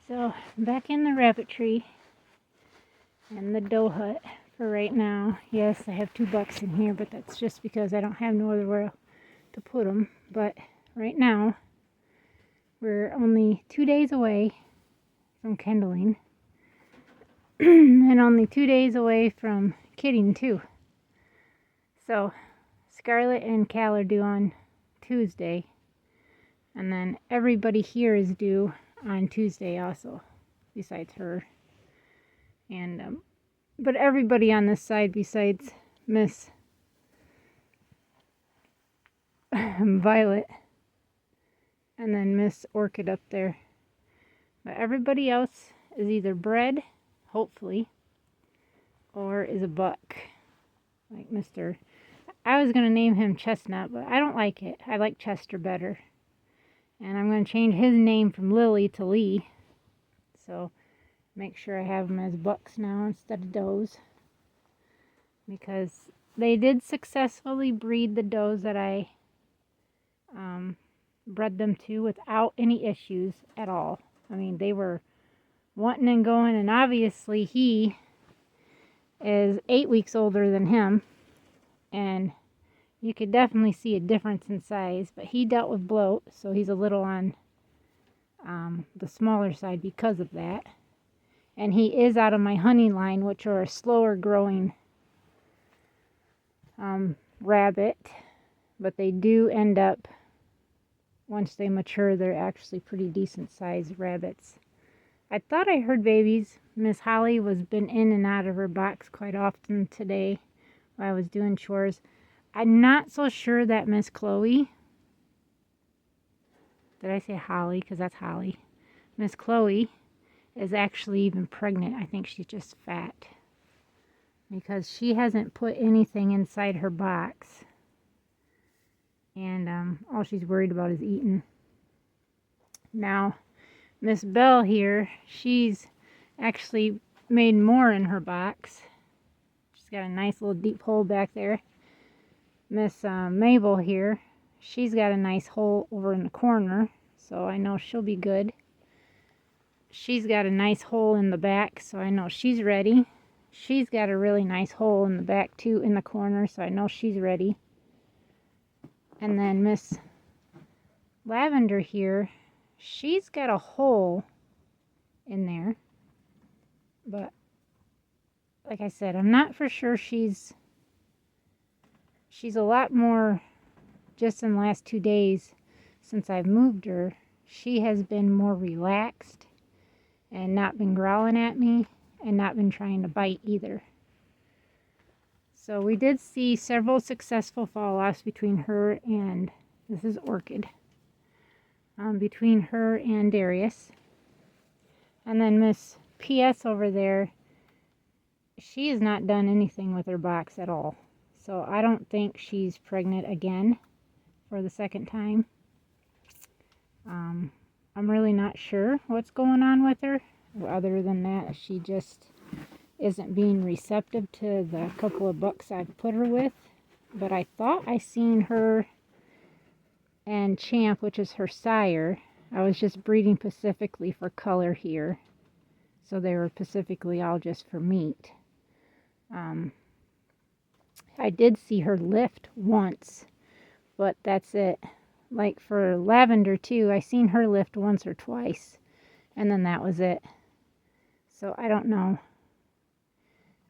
So back in the rabbitry and the doe hut for right now. Yes, I have 2 bucks in here, but that's just because I don't have no other where to put them. But right now, we're only 2 days away from kindling and only 2 days away from kidding too. So Scarlett and Cal are due on Tuesday, and then everybody here is due on Tuesday also, besides her. And but everybody on this side besides Miss Violet and then Miss Orchid up there. But everybody else is either bred, hopefully, or is a buck. Like Mr. I was going to name him Chestnut, but I don't like it. I like Chester better. And I'm going to change his name from Lily to Lee. So make sure I have them as bucks now instead of does. Because they did successfully breed the does that I bred them to without any issues at all. I mean, they were wanting and going, and obviously he is 8 weeks older than him, and you could definitely see a difference in size, but he dealt with bloat, so he's a little on the smaller side because of that. And he is out of my honey line, which are a slower growing rabbit, but they do end up, once they mature, they're actually pretty decent sized rabbits. I thought I heard babies. Miss Holly was been in and out of her box quite often today while I was doing chores. I'm not so sure that Miss Chloe, did I say Holly? Because that's Holly. Miss Chloe is actually even pregnant. I think she's just fat because she hasn't put anything inside her box. And all she's worried about is eating. Now, Miss Belle here, she's actually made more in her box. She's got a nice little deep hole back there. Miss Mabel here, she's got a nice hole over in the corner, so I know she'll be good. She's got a nice hole in the back, so I know she's ready. She's got a really nice hole in the back too, in the corner, so I know she's ready. And then Miss Lavender here, she's got a hole in there, but like I said, I'm not for sure. She's a lot more, just in the last 2 days since I've moved her, she has been more relaxed and not been growling at me and not been trying to bite either. So we did see several successful fall-offs between her and, this is Orchid, between her and Darius. And then Miss PS over there, she has not done anything with her box at all. So I don't think she's pregnant again for the second time. I'm really not sure what's going on with her. Other than that, she just isn't being receptive to the couple of bucks I've put her with. But I thought I seen her and Champ, which is her sire. I was just breeding specifically for color here. So they were specifically all just for meat. I did see her lift once, but that's it. Like for Lavender too, I seen her lift once or twice, and then that was it. So I don't know.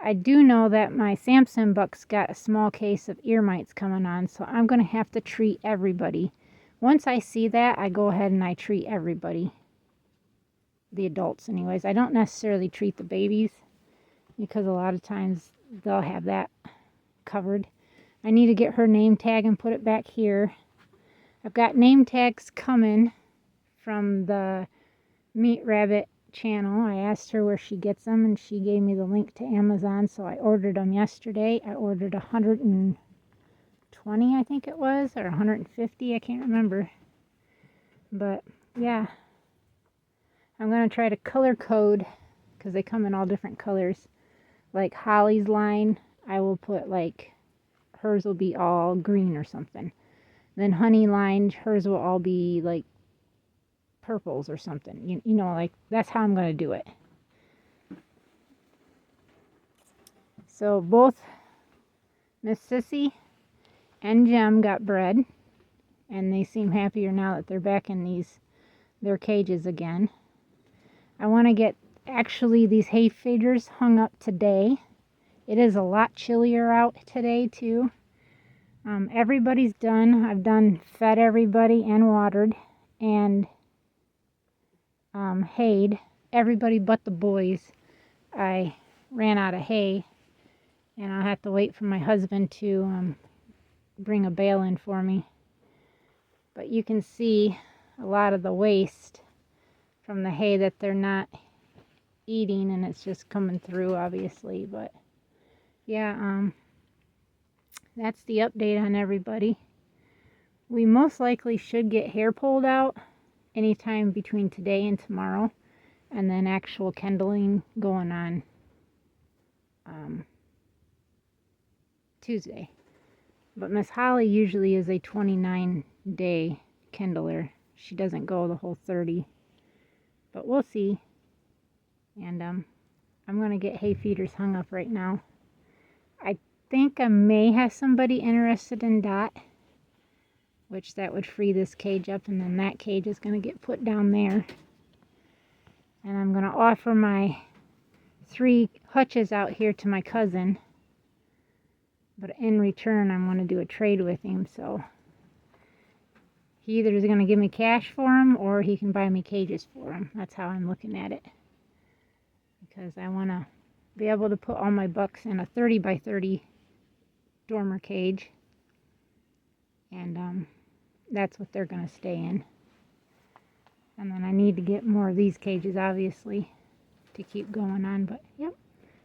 I do know that my Samson buck's got a small case of ear mites coming on, so I'm going to have to treat everybody. Once I see that, I go ahead and I treat everybody. The adults anyways. I don't necessarily treat the babies because a lot of times they'll have that covered. I need to get her name tag and put it back here. I've got name tags coming from the Meat Rabbit channel. I asked her where she gets them and she gave me the link to Amazon, so I ordered them yesterday. I ordered 120, I think it was, or 150, I can't remember. But yeah, I'm going to try to color code because they come in all different colors. Like Holly's line, I will put like, hers will be all green or something. Then Honey line, hers will all be like purples or something. You know, like that's how I'm going to do it. So both Miss Sissy and Jem got bred, and they seem happier now that they're back in their cages again. I want to get actually these hay feeders hung up today. It is a lot chillier out today too. Everybody's done. I've fed everybody and watered and hayed everybody but the boys. I ran out of hay, and I'll have to wait for my husband to bring a bale in for me. But you can see a lot of the waste from the hay that they're not eating, and it's just coming through, obviously. But yeah, that's the update on everybody. We most likely should get hair pulled out anytime between today and tomorrow, and then actual kindling going on Tuesday. But Miss Holly usually is a 29-day kindler. She doesn't go the whole 30. But we'll see. And I'm going to get hay feeders hung up right now. I think I may have somebody interested in Dot, which that would free this cage up, and then that cage is going to get put down there. And I'm going to offer my 3 hutches out here to my cousin. But in return, I'm going to do a trade with him, so he either is going to give me cash for them or he can buy me cages for them. That's how I'm looking at it. Because I want to be able to put all my bucks in a 30 by 30 dormer cage. And that's what they're going to stay in. And then I need to get more of these cages, obviously, to keep going on. But, yep,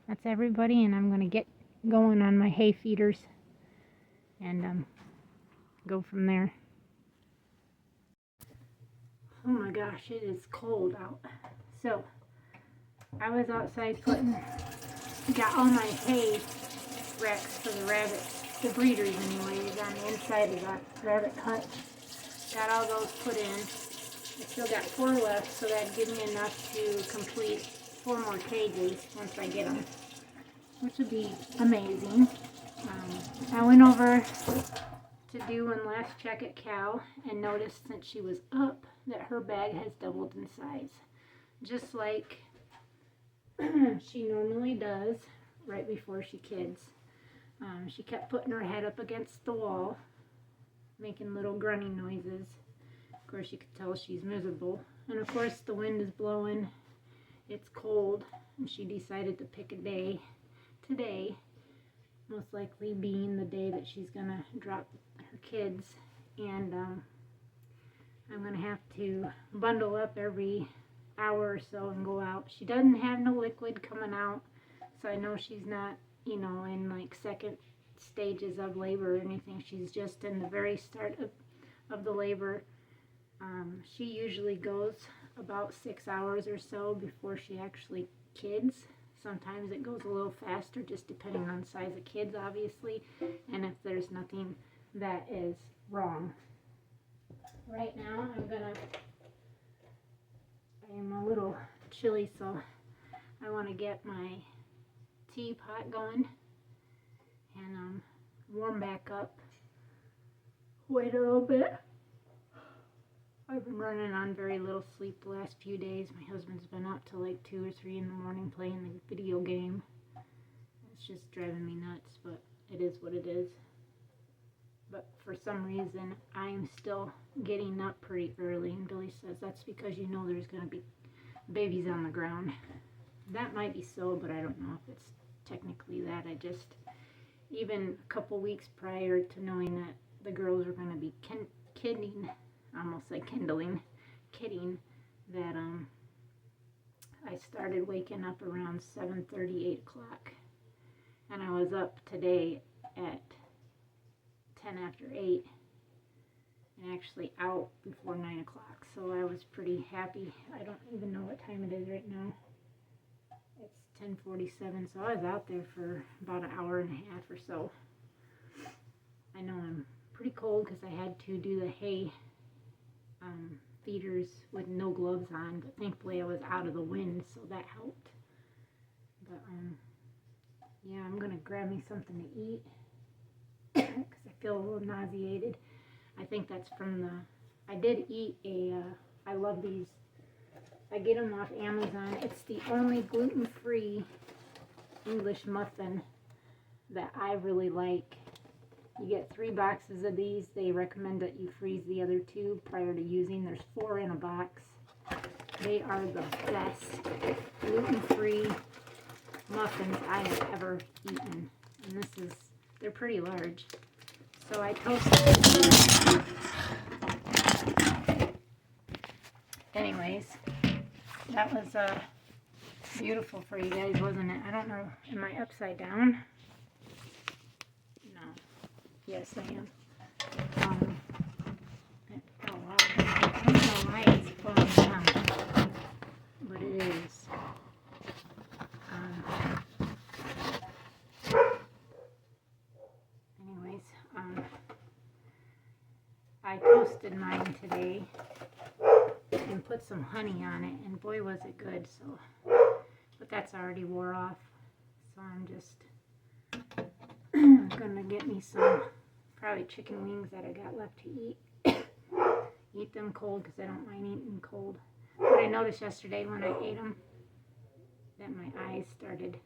that's everybody. And I'm going to get going on my hay feeders and go from there. Oh my gosh, it is cold out. So I was outside got all my hay racks for the rabbits, the breeders anyways, on the inside of that rabbit hutch. Got all those put in. I still got 4 left, so that'd give me enough to complete 4 more cages once I get them, which would be amazing. I went over to do one last check at Cal and noticed since she was up that her bag has doubled in size, just like she normally does right before she kids. She kept putting her head up against the wall, making little grunting noises. Of course, you could tell she's miserable. And of course, the wind is blowing. It's cold, and she decided to pick a day today, most likely being the day that she's gonna drop her kids, and I'm gonna have to bundle up every hour or so and go out. She doesn't have no liquid coming out, so I know she's not, in like second stages of labor or anything. She's just in the very start of the labor. She usually goes about 6 hours or so before she actually kids. Sometimes it goes a little faster, just depending on the size of kids, obviously, and if there's nothing that is wrong. Right now, I am a little chilly, so I want to get my teapot going and warm back up. Wait a little bit. I've been running on very little sleep the last few days. My husband's been up till like 2 or 3 in the morning playing the video game. It's just driving me nuts, but it is what it is. But for some reason, I'm still getting up pretty early, and Billy says that's because there's going to be babies on the ground. That might be so, but I don't know if it's technically that. Even a couple weeks prior to knowing that the girls were going to be kidding, that I started waking up around 7:30, 8 o'clock, and I was up today at 10 after 8 and actually out before 9 o'clock, so I was pretty happy. I don't even know what time it is right now. It's 10:47, so I was out there for about an hour and a half or so. I know I'm pretty cold because I had to do the hay feeders with no gloves on, but thankfully I was out of the wind, so that helped. But yeah, I'm gonna grab me something to eat because I feel a little nauseated. I think that's from I did eat I love these. I get them off Amazon. It's the only gluten-free English muffin that I really like. You get 3 boxes of these. They recommend that you freeze the other 2 prior to using. There's 4 in a box. They are the best gluten-free muffins I have ever eaten. And they're pretty large. So I toasted. Anyways, that was beautiful for you guys, wasn't it? I don't know. Am I upside down? No. Yes, I am. Oh, wow. I don't know why it's falling down, but it is. Anyways, I toasted mine today and put some honey on it, and boy was it good. So, but that's already wore off, so I'm just gonna get me some probably chicken wings that I got left to eat. Eat them cold because I don't mind eating them cold. But I noticed yesterday when I ate them that my eyes started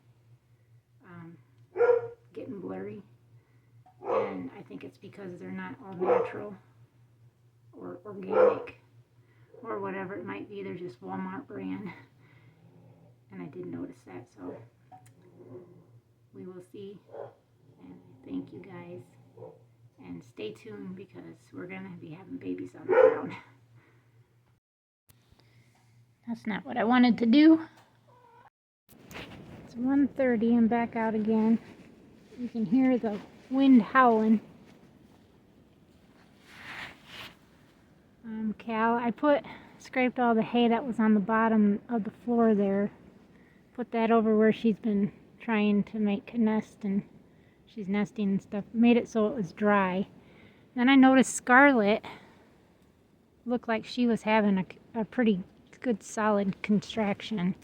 getting blurry, and I think it's because they're not all natural or organic or whatever it might be. They're just Walmart brand, and I did notice that, so we will see. And thank you guys, and stay tuned because we're gonna be having babies on the ground. That's not what I wanted to do. It's 1:30. I'm back out again. You can hear the wind howling. Cal, I scraped all the hay that was on the bottom of the floor there. Put that over where she's been trying to make a nest, and she's nesting and stuff. Made it so it was dry. Then I noticed Scarlett looked like she was having a pretty good solid contraction.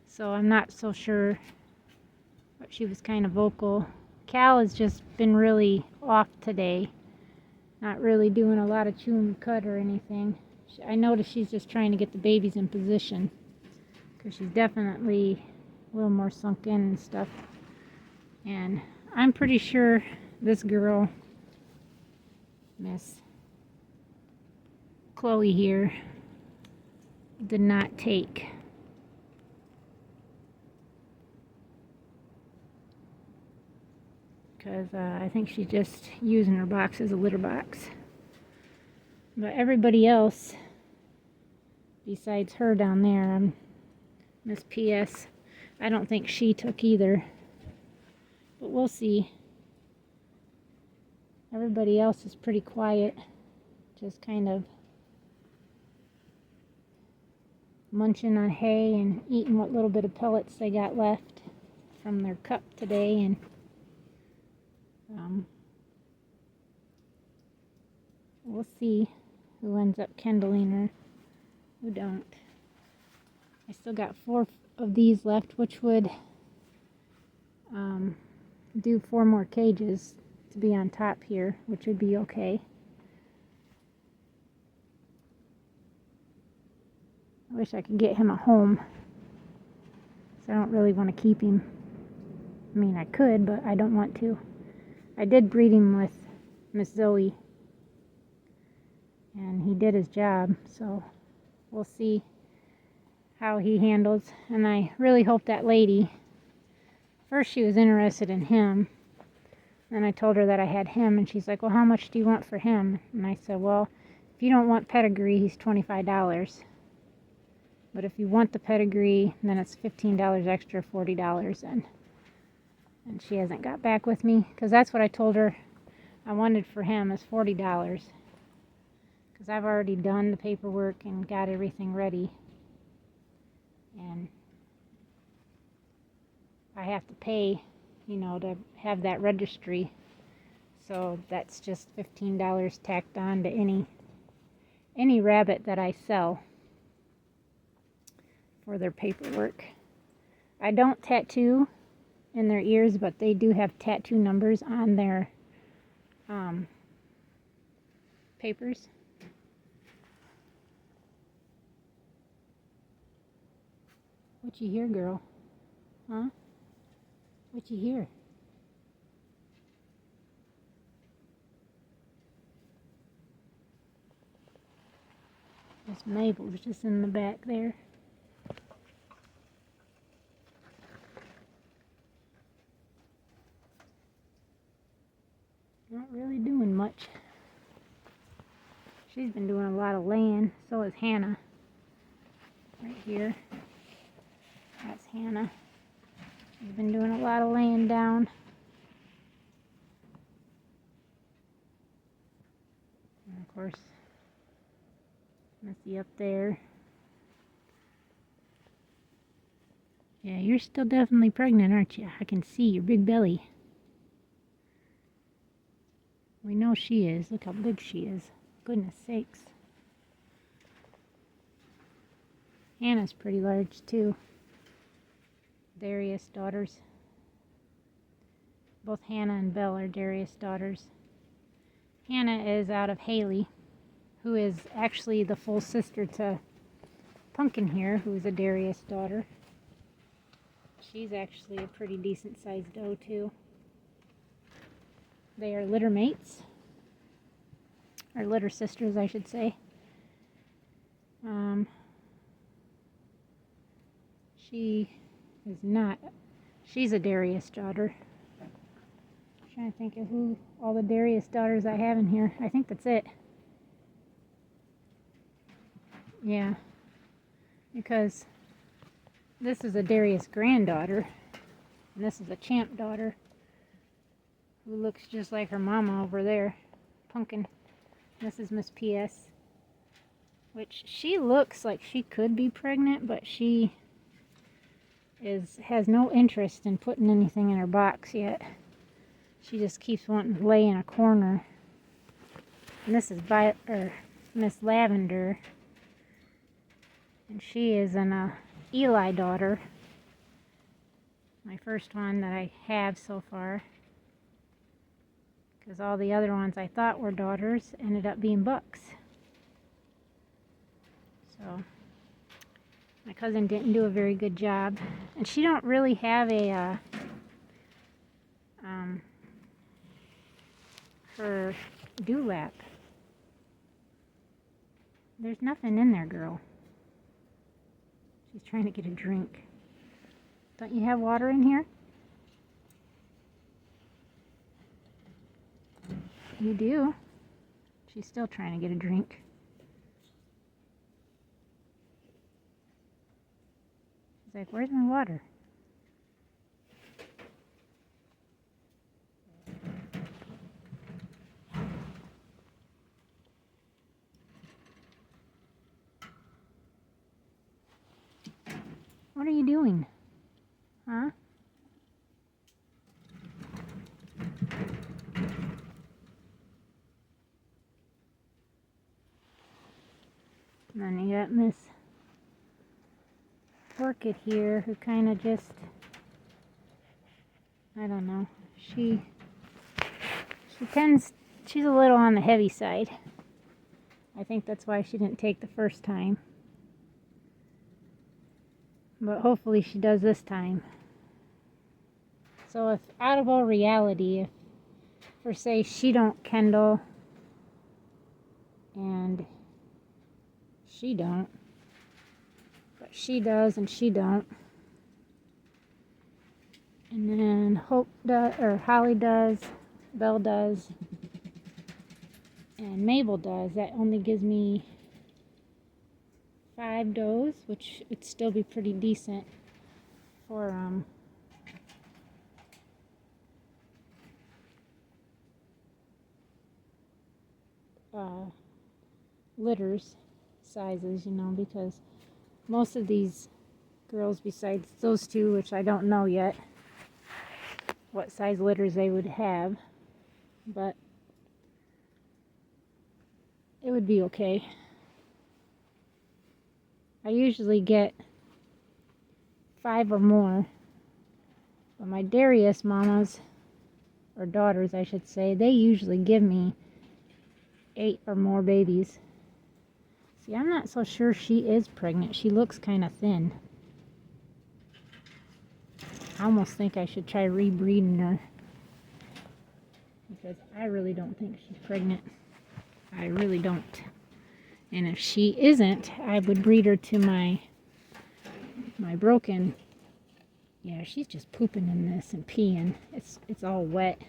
So I'm not so sure, but she was kind of vocal. Cal has just been really off today. Not really doing a lot of chew and cut or anything. I noticed she's just trying to get the babies in position because she's definitely a little more sunk in and stuff. And I'm pretty sure this girl, Miss Chloe here, did not take. Because I think she's just using her box as a litter box. But everybody else, besides her down there, Miss P.S., I don't think she took either. But we'll see. Everybody else is pretty quiet. Just kind of munching on hay and eating what little bit of pellets they got left from their cup today. And we'll see who ends up kindling or who don't. I still got 4 of these left, which would do 4 more cages to be on top here, which would be okay. I wish I could get him a home, so I don't really want to keep him. I mean, I could, but I don't want to. I did breed him with Miss Zoe, and he did his job, so we'll see how he handles. And I really hope that lady, first she was interested in him, then I told her that I had him, and she's like, well, how much do you want for him? And I said, well, if you don't want pedigree, he's $25. But if you want the pedigree, then it's $15 extra, $40. And she hasn't got back with me, because that's what I told her I wanted for him is $40. Because I've already done the paperwork and got everything ready. And I have to pay, to have that registry. So that's just $15 tacked on to any rabbit that I sell for their paperwork. I don't tattoo in their ears, but they do have tattoo numbers on their papers. What you hear, girl? Huh? What you hear? Miss Mabel's just in the back there. Not really doing much. She's been doing a lot of laying. So is Hannah. Right here. That's Hannah. She's been doing a lot of laying down. And of course, Missy up there. Yeah, you're still definitely pregnant, aren't you? I can see your big belly. We know she is. Look how big she is. Goodness sakes. Hannah's pretty large too. Darius' daughters. Both Hannah and Belle are Darius' daughters. Hannah is out of Haley, who is actually the full sister to Pumpkin here, who is a Darius daughter. She's actually a pretty decent sized doe too. They are litter mates, or litter sisters, I should say. She is not. She's a Darius daughter. I'm trying to think of who all the Darius daughters I have in here. I think that's it. Yeah, because this is a Darius granddaughter, and this is a Champ daughter, who looks just like her mama over there, Pumpkin. This is Miss PS, which she looks like she could be pregnant, but she has no interest in putting anything in her box yet. She just keeps wanting to lay in a corner. And this is Miss Lavender, and she is an Eli daughter, my first one that I have so far, because all the other ones I thought were daughters ended up being bucks. So my cousin didn't do a very good job, and she don't really have a her dewlap. There's nothing in there, girl. She's trying to get a drink. Don't you have water in here? You do. She's still trying to get a drink. She's like, where's my water? What are you doing? Huh? And then you got Miss Orchid here, who kind of just, I don't know, she's a little on the heavy side. I think that's why she didn't take the first time. But hopefully she does this time. So if out of all reality, if for say she don't kendall and she don't, but she does and she don't, and then Hope does, or Holly does, Belle does, and Mabel does, that only gives me 5 does, which would still be pretty decent for litters sizes, you know, because most of these girls, besides those two, which I don't know yet what size litters they would have, but it would be okay. I usually get 5 or more. But my Darius mamas, or daughters I should say, they usually give me 8 or more babies. See, I'm not so sure she is pregnant. She looks kind of thin. I almost think I should try rebreeding her, because I really don't think she's pregnant. I really don't. And if she isn't, I would breed her to my broken. Yeah, she's just pooping in this and peeing. It's all wet.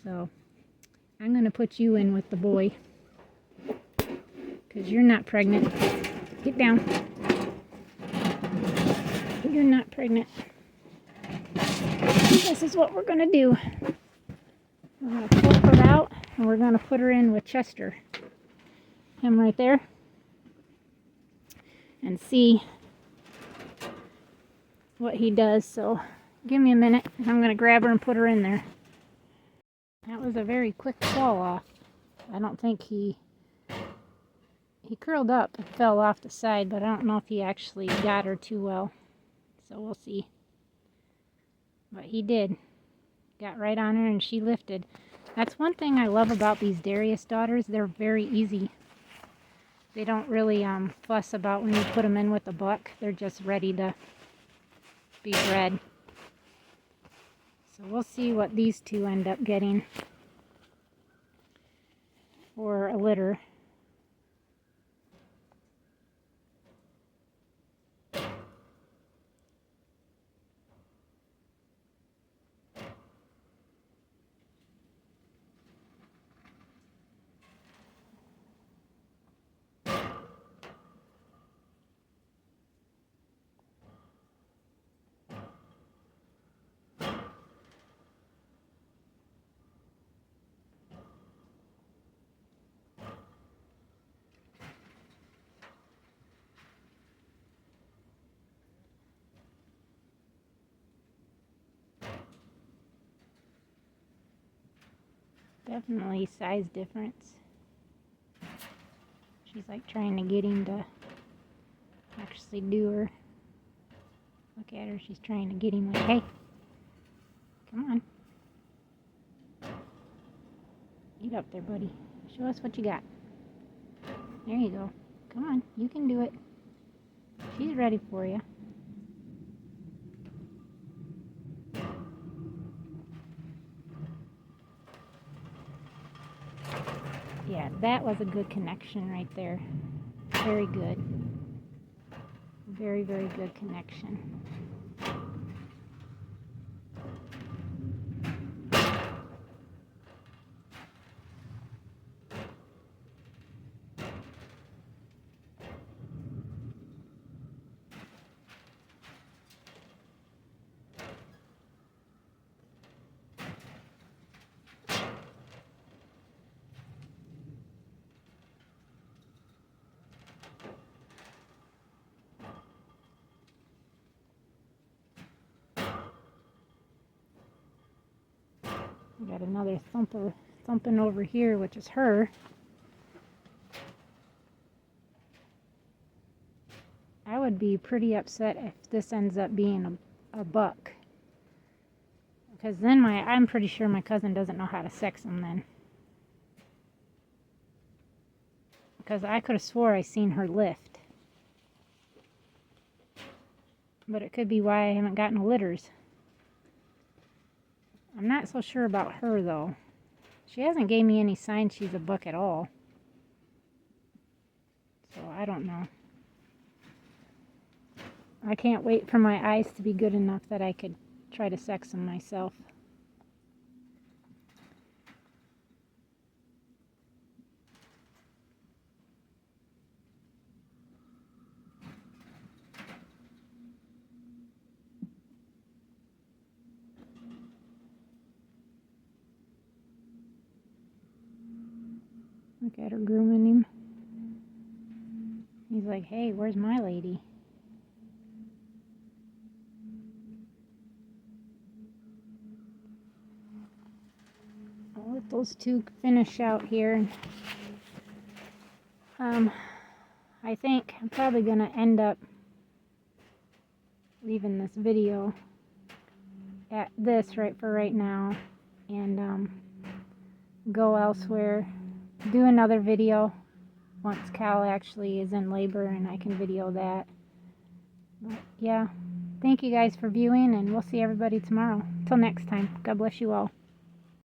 So I'm going to put you in with the boy, because you're not pregnant. Get down. You're not pregnant. This is what we're going to do. We're going to pull her out, and we're going to put her in with Chester. Him right there. And see what he does. So give me a minute. I'm going to grab her and put her in there. That was a very quick fall off. I don't think he curled up and fell off the side, but I don't know if he actually got her too well. So we'll see. But he did. Got right on her and she lifted. That's one thing I love about these Darius daughters. They're very easy. They don't really fuss about when you put them in with a buck. They're just ready to be bred. So we'll see what these two end up getting for a litter. Definitely size difference. She's like trying to get him to actually do her. Look at her. She's trying to get him like, hey, come on. Get up there, buddy. Show us what you got. There you go. Come on. You can do it. She's ready for you. Yeah, that was a good connection right there. Very good. Very, very good connection. We got another thumping over here, which is her. I would be pretty upset if this ends up being a buck. Because then I'm pretty sure my cousin doesn't know how to sex them then. Because I could have swore I seen her lift. But it could be why I haven't gotten litters. I'm not so sure about her though. She hasn't gave me any sign she's a buck at all. So I don't know. I can't wait for my eyes to be good enough that I could try to sex them myself. Look at her grooming him. He's like, hey, where's my lady? I'll let those two finish out here. I think I'm probably going to end up leaving this video at this right now and go elsewhere, do another video once Cal actually is in labor and I can video that. But yeah, thank you guys for viewing, and we'll see everybody tomorrow. Till next time, God bless you all.